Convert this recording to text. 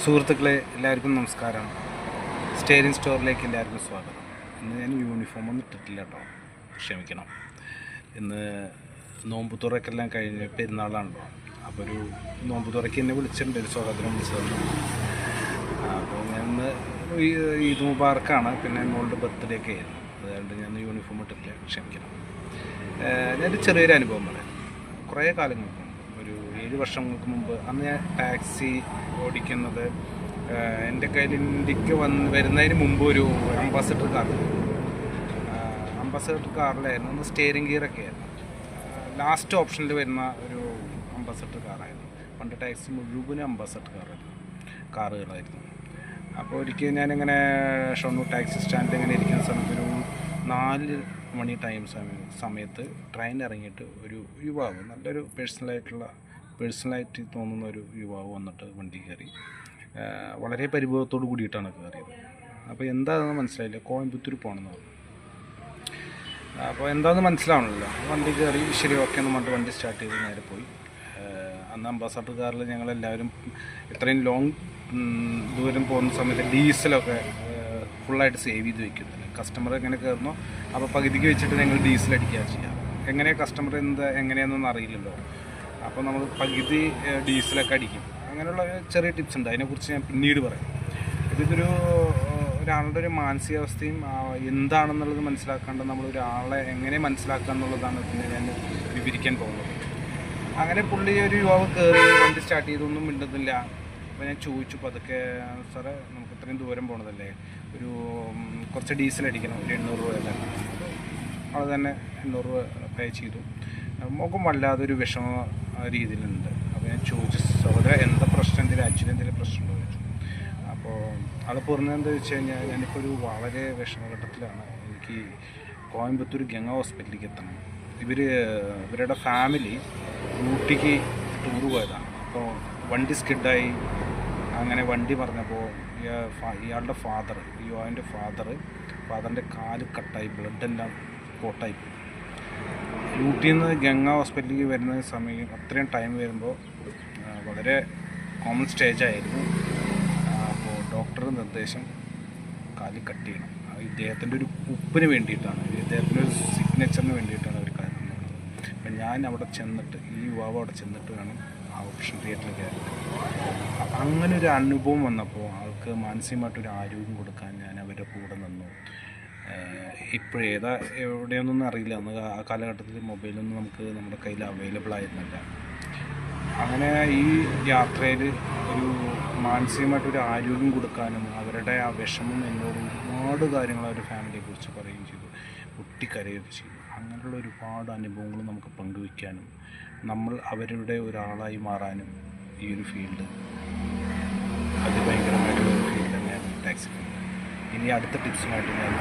സുഹൃത്തുക്കളെ എല്ലാവർക്കും നമസ്കാരം. സ്റ്റേറിംഗ് സ്റ്റോറിലേക്ക് എല്ലാവർക്കും സ്വാഗതം. ഇന്ന് ഞാൻ യൂണിഫോം ഒന്നും ഇട്ടിട്ടില്ല കേട്ടോ, ക്ഷമിക്കണം. ഇന്ന് നോമ്പ് തുറക്കെല്ലാം കഴിഞ്ഞ് പെരുന്നാളാണല്ലോ. അപ്പോൾ ഒരു നോമ്പ് തുറയ്ക്ക് എന്നെ വിളിച്ചിട്ടുണ്ട്, ഒരു സ്വാഗതം വിളിച്ചതാണ്. അപ്പോൾ ഞാൻ ഇന്ന് ഈദ് മുബാറക്കാണ്, പിന്നെ മോളുടെ ബർത്ത്ഡേ ഒക്കെ ആയിരുന്നു. അതുകൊണ്ട് ഞാൻ യൂണിഫോം ഇട്ടിട്ടില്ല, ക്ഷമിക്കണം. ഞാനൊരു ചെറിയൊരു അനുഭവം പറയാം. കുറേ കാലങ്ങൾക്ക് ഒരു 7 വർഷങ്ങൾക്ക് മുമ്പ് അന്ന് ഞാൻ ടാക്സി ഓടിക്കുന്നത് എൻ്റെ കയ്യിൽ ഇന്ത്യക്ക് വരുന്നതിന് മുമ്പ് ഒരു അംബാസഡർ കാറിലായിരുന്നു. അന്ന് സ്റ്റിയറിംഗ് ഗിയറൊക്കെ ആയിരുന്നു. ലാസ്റ്റ് ഓപ്ഷനിൽ വരുന്ന ഒരു അംബാസഡർ കാറായിരുന്നു. പണ്ട് ടാക്സി മുഴുവനും അംബാസഡർ കാറുകളായിരുന്നു. അപ്പോൾ ഒരിക്കൽ ഞാനിങ്ങനെ ഷൊർണൂർ ടാക്സി സ്റ്റാൻഡിൽ ഇങ്ങനെ ഇരിക്കുന്ന സമയത്ത് ഒരു 4 മണി സമയത്ത് ട്രെയിൻ ഇറങ്ങിയിട്ട് ഒരു യുവാവ്, നല്ലൊരു പേഴ്സണലായിട്ട് തോന്നുന്ന ഒരു യുവാവ് വന്നിട്ട് വണ്ടി കയറി. വളരെ പരിഭവത്തോട് കൂടിയിട്ടാണ് കയറിയത്. അപ്പോൾ എന്താണെന്ന് മനസ്സിലായില്ല. കോയമ്പത്തൂർ പോകണമെന്ന് പറഞ്ഞു. അപ്പോൾ എന്താണെന്ന് മനസ്സിലാവണമല്ലോ. വണ്ടി കയറി, ശരി ഓക്കെ എന്ന് പറഞ്ഞിട്ട് വണ്ടി സ്റ്റാർട്ട് ചെയ്ത് നേരെ പോയി. അന്ന് അംബാസഡർ കാറിൽ ഞങ്ങളെല്ലാവരും ഇത്രയും ലോങ് ദൂരം പോകുന്ന സമയത്ത് ഡീസലൊക്കെ ഫുള്ളായിട്ട് സേവ് ചെയ്ത് വെക്കുന്നില്ല. കസ്റ്റമർ എങ്ങനെ കയറുന്നോ അപ്പോൾ പകുതിക്ക് വെച്ചിട്ട് ഞങ്ങൾ ഡീസൽ അടിക്കുക ചെയ്യാം. എങ്ങനെയാണ് കസ്റ്റമർ എങ്ങനെയാണെന്നൊന്നും അറിയില്ലല്ലോ. അപ്പോൾ നമ്മൾ പകുതി ഡീസലൊക്കെ അടിക്കും. അങ്ങനെയുള്ള ചെറിയ ടിപ്സ് ഉണ്ട്, അതിനെക്കുറിച്ച് ഞാൻ പിന്നീട് പറയാം. ഒരാളുടെ ഒരു മാനസികാവസ്ഥയും എന്താണെന്നുള്ളത് മനസ്സിലാക്കാണ്ട് നമ്മൾ ഒരാളെ എങ്ങനെ മനസ്സിലാക്കുക എന്നുള്ളതാണ് പിന്നെ ഞാൻ വിവരിക്കാൻ പോകുന്നത്. അങ്ങനെ പുള്ളി ഒരു യുവാവ് കയറി വണ്ടി സ്റ്റാർട്ട് ചെയ്തൊന്നും മിണ്ടുന്നില്ല. അപ്പോൾ ഞാൻ ചോദിച്ചു, പതുക്കെ, സാറേ നമുക്ക് ഇത്രയും ദൂരം പോകണതല്ലേ, കുറച്ച് ഡീസൽ അടിക്കണം, ഒരു 800 രൂപ അല്ല. അത് തന്നെ 800 രൂപ പേ ചെയ്തു. മുഖം വല്ലാതൊരു വിഷമ രീതിയിലുണ്ട്. അപ്പോൾ ഞാൻ ചോദിച്ചു, സഹോദര എന്താ പ്രശ്നം, എന്തെങ്കിലും പ്രശ്നമുണ്ടോ ചോദിച്ചു. അപ്പോൾ ആൾ പറഞ്ഞതെന്താ വെച്ച് കഴിഞ്ഞാൽ, ഞാനിപ്പോൾ ഒരു വളരെ വിഷമഘട്ടത്തിലാണ്. എനിക്ക് കോയമ്പത്തൂർ ഗംഗ ഹോസ്പിറ്റലിലേക്ക് എത്തണം. ഇവരുടെ ഫാമിലി ഊട്ടിക്ക് ടൂർ പോയതാണ്. അപ്പോൾ വണ്ടി സ്കിഡായി. അങ്ങനെ വണ്ടി പറഞ്ഞപ്പോൾ ഇയാളുടെ യുവാവിൻ്റെ ഫാദറിൻ്റെ കാല് കട്ടായി, ബ്ലഡെല്ലാം കോട്ടായിപ്പോയി. ഊട്ടിയിൽ നിന്ന് ഗംഗ ഹോസ്പിറ്റലിലേക്ക് വരുന്ന സമയം അത്രയും ടൈം വരുമ്പോൾ വളരെ കോമൺ സ്റ്റേജായിരുന്നു. അപ്പോൾ ഡോക്ടറുടെ നിർദ്ദേശം കാല് കട്ട് ചെയ്യണം. ഇദ്ദേഹത്തിൻ്റെ ഒരു ഉപ്പിന് വേണ്ടിയിട്ടാണ്, ഇദ്ദേഹത്തിൻ്റെ ഒരു സിഗ്നേച്ചറിന് വേണ്ടിയിട്ടാണ് അവർ കാര്യം നോക്കുന്നത്. അപ്പം ഞാൻ അവിടെ ചെന്നിട്ട്, ഈ യുവാവ് അവിടെ ചെന്നിട്ട് വേണം ആ ഓപ്പറേഷൻ തിയേറ്ററിൽ കയറി. അപ്പം അങ്ങനെ ഒരു അനുഭവം വന്നപ്പോൾ ആൾക്ക് മാനസികമായിട്ടൊരു ആരോഗ്യം കൊടുക്കാൻ ഞാൻ അവരുടെ കൂടെ നിന്നു. എവിടെയൊന്നും അറിയില്ല. അന്ന് ആ കാലഘട്ടത്തിൽ മൊബൈലൊന്നും നമ്മുടെ കയ്യിൽ അവൈലബിൾ ആയിരുന്നില്ല. അങ്ങനെ ഈ യാത്രയിൽ ഒരു മാനസികമായിട്ടൊരു ആരോഗ്യം കൊടുക്കാനും അവരുടെ ആ വിഷമം എന്നോട് ഒരുപാട് കാര്യങ്ങൾ അവരുടെ ഫാമിലിയെക്കുറിച്ച് പറയുകയും ചെയ്തു, പൊട്ടിക്കരയുകയൊക്കെ ചെയ്തു. അങ്ങനെയുള്ള ഒരുപാട് അനുഭവങ്ങൾ നമുക്ക് പങ്കുവയ്ക്കാനും നമ്മൾ അവരുടെ ഒരാളായി മാറാനും ഈ ഒരു ഫീൽഡ് അതിഭയങ്കരമായൊരു ഫീൽഡ് തന്നെയാണ് ടാക്സി ഫീൽഡ്. ഇനി അടുത്ത ടിപ്സുമായിട്ട് ഞാൻ